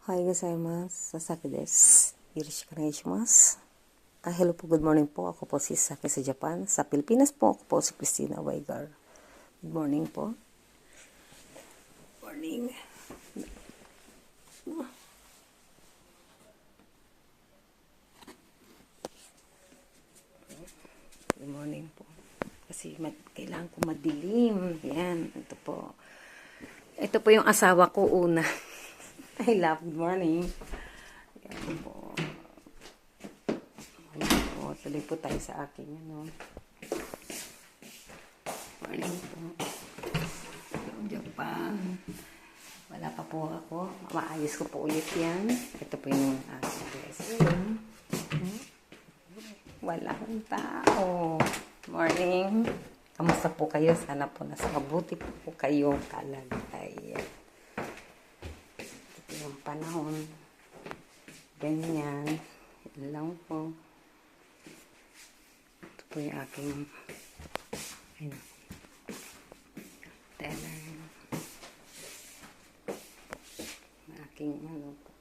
Hi gozaimasu. Sasaki desu. Yoroshiku onegaishimasu. Hello po, good morning po. Ako po si Sasaki sa Japan. Sa Pilipinas po, ako po si Christina Weigar. Good morning po. Morning. Good morning po. Kasi kailangan ko madilim. Yan, ito po. Ito po yung asawa ko una. I love, good morning. Yan po. O, tuloy po tayo sa akin. Ano. Morning po. Japan. Wala pa po ako. Maayos ko po ulit yan. Ito po yung aking dressing. Walang tao. Morning. Kamusta po kayo? Sana po nasa mabuti po kayo kalagayan. Ito yung panahon. Ganyan. Yan lang po. Ito po yung aking teller. Aking ano po.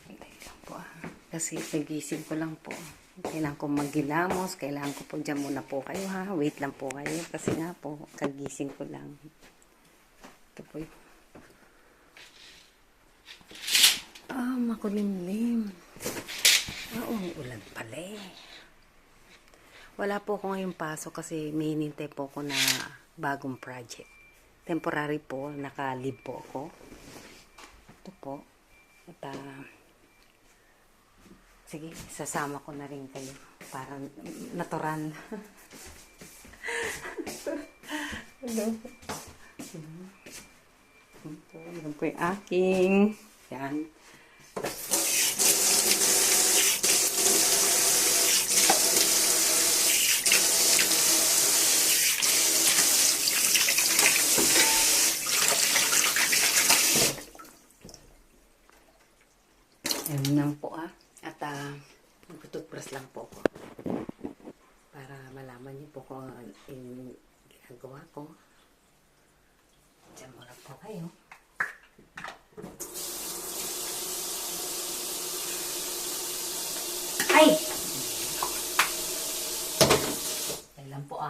Hintay lang po Kasi nagising ko lang po. Kailangan ko maghilamos. Kailangan ko po dyan muna po kayo ha. Wait lang po kayo. Kasi nga po, kagising ko lang. Ito po yun. Makulimlim. Ulan pala eh. Wala po ako ngayong pasok kasi may hinintay po ako na bagong project. Temporary po, naka-leave po ako. Ito po. At sige, sasama ko na rin kayo para natural. Yan po yung aking. Yan. Yan lang po At magtututbrush lang po ako. Para malaman niyo po kung yung ginagawa ko. Diyan muna po kayo. Ay! Yan lang po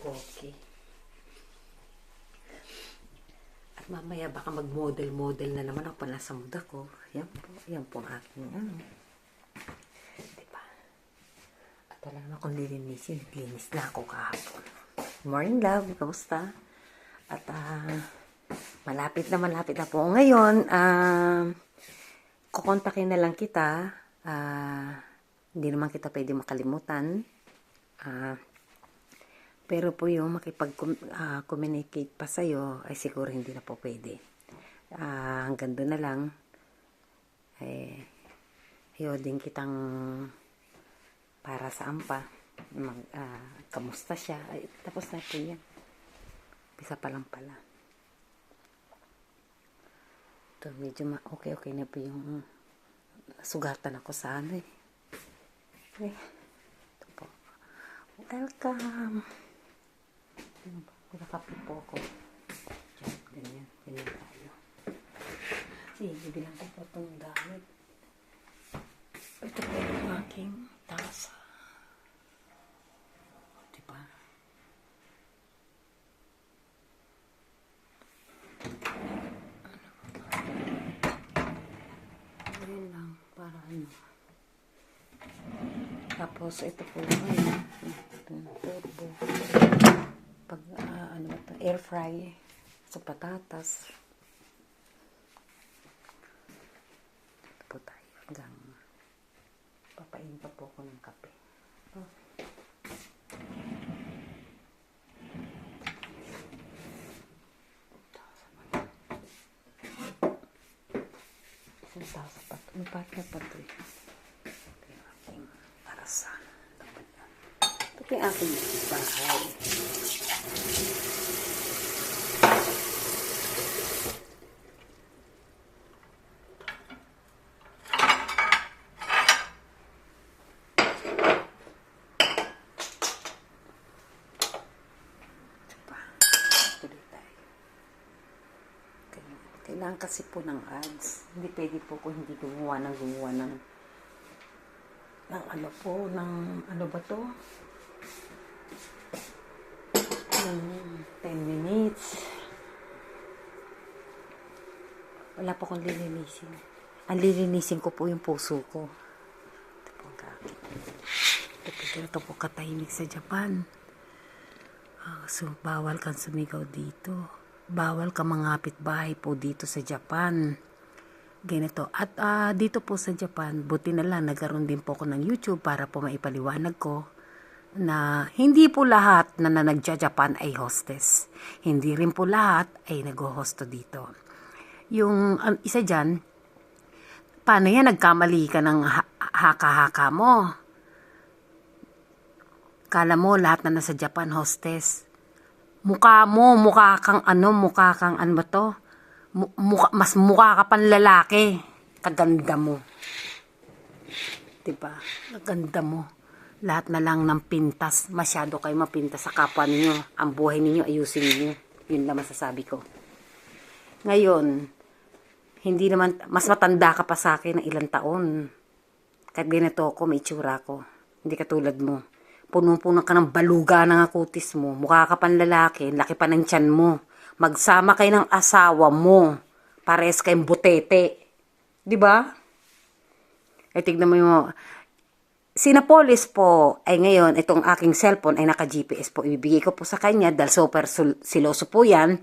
Okay. At mamaya baka mag-model-model na naman ako nasa mood ako. Yan po ang aking diba? At wala naman akong lilinisin. Naglinis na ako kahapon. Morning love, kamusta? At malapit na po ngayon. Kukontakin na lang kita. Hindi naman kita pwede makalimutan. Pero po yung makipag-communicate pa sa'yo, ay siguro hindi na po pwede. Hanggang doon na lang. Ayaw din kitang para saan pa. Kamusta siya. Ay, tapos na po yan. Bisa pa lang pala. Ito, medyo okay na po yung sugatan ako sa ano eh. Okay. Ito po. Welcome. Magkakape po ako. Diyan, ganyan tayo. Bibilang ko po itong gamit. Ito po yung aking tasa. Diba? Ganyan lang, para ano. Tapos ito po yung turbo. Pag ano ba ito? Air fry sa patatas. Ito po tayo hanggang papain pa po ako ng kape. Isang tasa pa ito. May partner pa ito eh. Ito yung aking arasa. Ito yung aking bahay. Kailangan kasi po ng ads. Hindi pwede po kung hindi gumawa ng ano po, ng ano ba to? Ng 10 minutes. Wala po akong lilinisin. Ang lilinisin ko po yung puso ko. Ito po ito po katahimik sa Japan. So, bawal kang sumigaw dito. Bawal ka mangapit bahay po dito sa Japan. Ganito. At dito po sa Japan, buti na lang nagkaroon din po ako ng YouTube para po maipaliwanag ko na hindi po lahat na nagja-Japan ay hostess. Hindi rin po lahat ay nag-hosto dito. Yung isa dyan, paano yan? Nagkamali ka ng haka-haka mo. Kala mo lahat na nasa Japan hostess. Mukha kang ano ba to? Mas mukha ka pang lalaki. Kaganda mo. Diba? Kaganda mo. Lahat na lang ng pintas. Masyado kayo mapintas sa kapwa ninyo. Ang buhay ninyo, ayusin ninyo. Yun lang masasabi ko. Ngayon, hindi naman, mas matanda ka pa sa akin ng ilang taon. Kahit ganito ako, may itsura ko. Hindi katulad mo. Punong-puno ka ng baluga ng kutis mo. Mukha ka pang lalaki. Laki pa ng tiyan mo. Magsama kayo ng asawa mo. Pares kayong butete. Diba? Ay, tignan mo yung... Sinapolis po, ay ngayon, itong aking cellphone ay naka-GPS po. Ibibigay ko po sa kanya dahil super siloso po yan.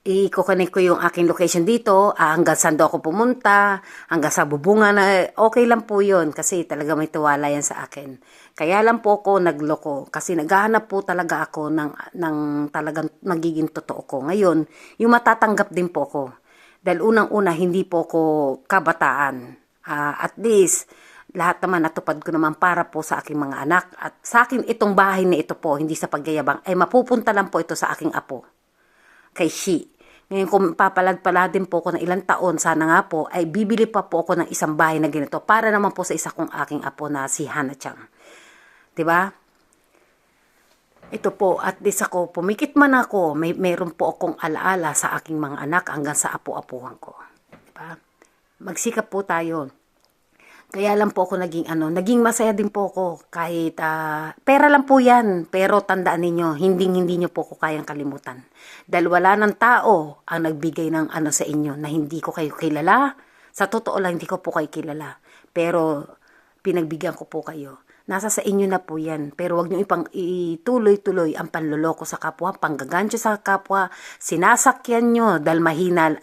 I-connect ko yung aking location dito, hanggang saan daw ako pumunta, hanggang sa bubunga na, okay lang po yun kasi talaga may tiwala yan sa akin. Kaya lang po ako nagloko kasi naghahanap po talaga ako ng talagang magiging totoo ko. Ngayon, yung matatanggap din po ako. Dahil unang-una, hindi po ako kabataan. At least, lahat naman natupad ko naman para po sa aking mga anak. At sa akin, itong bahay na ito po, hindi sa pagyayabang, ay mapupunta lang po ito sa aking apo. Kay Shi. Ngayon kung papalag-paladin po ako ng ilang taon, sana nga po, ay bibili pa po ako ng isang bahay na ganito para naman po sa isa kong aking apo na si Hana-chan. Diba? Ito po, at least ako, pumikit man ako, mayroon po akong alaala sa aking mga anak hanggang sa apo-apuhan ko. Diba? Magsikap po tayo. Kaya lang po ako naging masaya din po ako kahit pera lang po yan. Pero tandaan ninyo, hindi nyo po ko kayang kalimutan. Dahil wala ng tao ang nagbigay ng sa inyo na hindi ko kayo kilala. Sa totoo lang, hindi ko po kayo kilala. Pero pinagbigyan ko po kayo. Nasa sa inyo na po yan. Pero wag nyo ituloy-tuloy ang panloloko sa kapwa, panggagancho sa kapwa, sinasakyan nyo dahil mahina.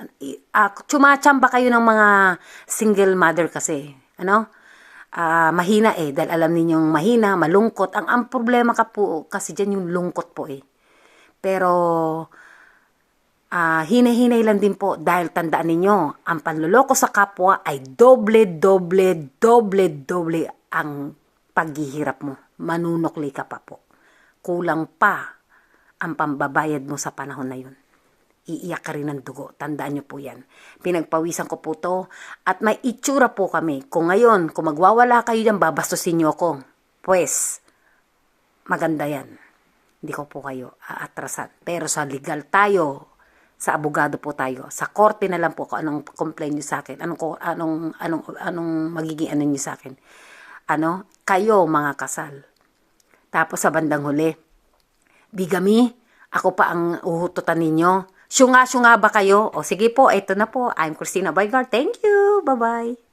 Tsumachamba kayo ng mga single mother kasi. Mahina dahil alam ninyong mahina, malungkot. Ang problema ka po kasi dyan yung lungkot po Pero hinay-hinay lang din po dahil tandaan ninyo, ang panloloko sa kapwa ay doble ang paghihirap mo. Manunukli ka pa po. Kulang pa ang pambabayad mo sa panahon na yun. Iiyak ka rin ng dugo. Tandaan nyo po yan. Pinagpawisan ko po to at may itsura po kami. Kung ngayon, kung magwawala kayo dyan, babastusin nyo ako. Pues, maganda yan. Hindi ko po kayo aatrasan. Pero sa legal tayo, sa abogado po tayo, sa korte na lang po kung anong complain nyo sa akin, anong magiging ano nyo sa akin. Kayo mga kasal. Tapos sa bandang huli, bigami, ako pa ang uhututan ninyo. Syunga ba kayo? O sige po, ito na po. I'm Christina Boygard. Thank you. Bye-bye.